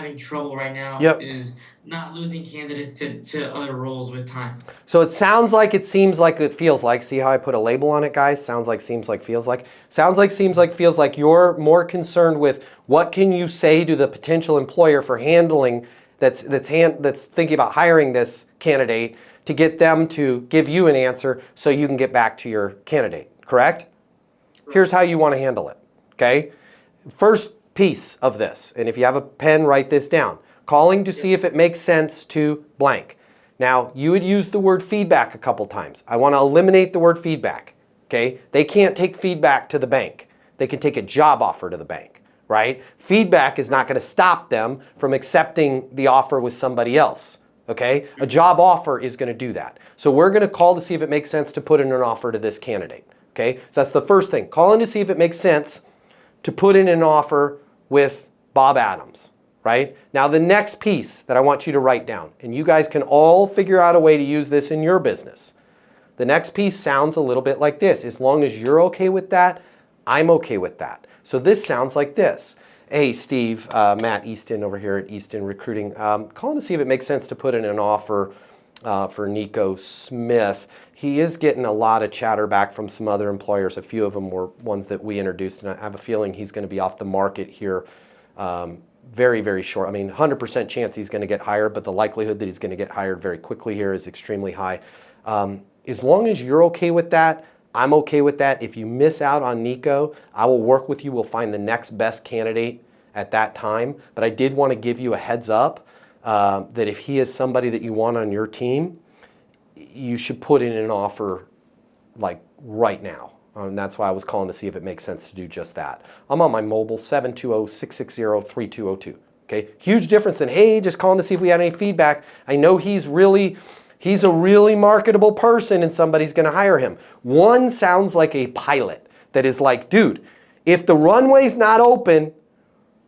having trouble right now Yep. is not losing candidates to other roles with time. So it sounds like, it seems like, it feels like. See how I put a label on it, guys? Sounds like, seems like, feels like. Sounds like, seems like, feels like. You're more concerned with what can you say to the potential employer for handling that's thinking about hiring this candidate to get them to give you an answer so you can get back to your candidate. Correct? Here's how you want to handle it. Okay? First piece of this, and if you have a pen, write this down. Calling to see if it makes sense to blank. Now, you had used the word feedback a couple times. I want to eliminate the word feedback. Okay? They can't take feedback to the bank. They can take a job offer to the bank, right? Feedback is not going to stop them from accepting the offer with somebody else. Okay? A job offer is going to do that. So we're going to call to see if it makes sense to put in an offer to this candidate. Okay? So that's the first thing. Calling to see if it makes sense to put in an offer with Bob Adams, right? Now the next piece that I want you to write down, and you guys can all figure out a way to use this in your business. The next piece sounds a little bit like this. As long as you're okay with that, I'm okay with that. So this sounds like this. Hey, Steve, Matt Easton over here at Easton Recruiting. Calling to see if it makes sense to put in an offer for Nico Smith. He is getting a lot of chatter back from some other employers. A few of them were ones that we introduced, and I have a feeling he's going to be off the market here very, very short. I mean, 100% chance he's going to get hired, but the likelihood that he's going to get hired very quickly here is extremely high. As long as you're okay with that, I'm okay with that. If you miss out on Nico, I will work with you. We'll find the next best candidate at that time. But I did want to give you a heads up that if he is somebody that you want on your team, you should put in an offer like right now. And that's why I was calling to see if it makes sense to do just that. I'm on my mobile, 720-660-3202. Okay, huge difference than, hey, just calling to see if we had any feedback. I know he's a really marketable person and somebody's going to hire him. One sounds like a pilot that is like, dude, if the runway's not open,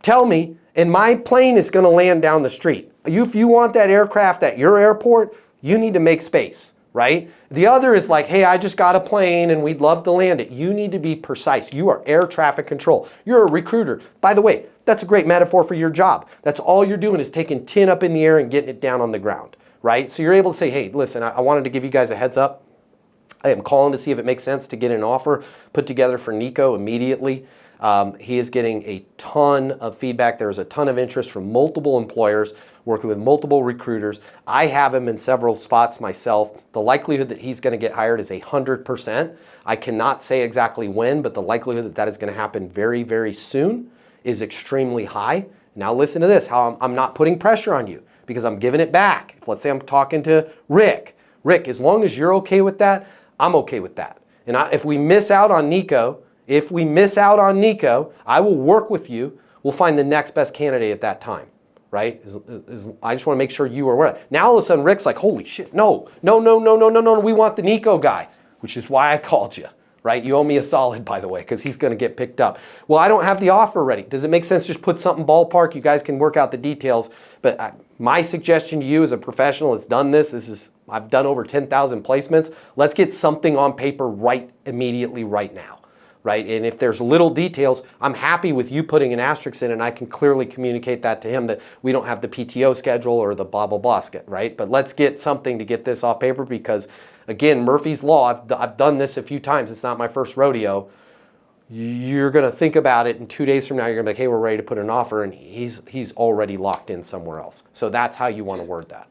tell me, and my plane is going to land down the street. If you want that aircraft at your airport, you need to make space, right? The other is like, hey, I just got a plane and we'd love to land it. You need to be precise. You are air traffic control. You're a recruiter. By the way, that's a great metaphor for your job. That's all you're doing is taking tin up in the air and getting it down on the ground, right? So you're able to say, hey, listen, I wanted to give you guys a heads up. I am calling to see if it makes sense to get an offer put together for Nico immediately. He is getting a ton of feedback. There's a ton of interest from multiple employers, working with multiple recruiters. I have him in several spots myself. The likelihood that he's going to get hired is 100%. I cannot say exactly when, but the likelihood that that is going to happen very, very soon is extremely high. Now listen to this, how I'm not putting pressure on you because I'm giving it back. If, let's say I'm talking to Rick. Rick, as long as you're okay with that, I'm okay with that. And if we miss out on Nico, I will work with you. We'll find the next best candidate at that time, right? I just want to make sure you are aware. Now all of a sudden Rick's like, holy shit, no, we want the Nico guy, which is why I called you, right? You owe me a solid, by the way, because he's going to get picked up. Well, I don't have the offer ready. Does it make sense to just put something ballpark? You guys can work out the details. But my suggestion to you as a professional that's done this, I've done over 10,000 placements. Let's get something on paper right immediately right now. Right? And if there's little details, I'm happy with you putting an asterisk in and I can clearly communicate that to him that we don't have the PTO schedule or the blah, blah, blah, right? But let's get something to get this off paper because, again, Murphy's Law, I've done this a few times. It's not my first rodeo. You're going to think about it and 2 days from now, you're going to be like, hey, we're ready to put an offer and he's already locked in somewhere else. So that's how you want to word that.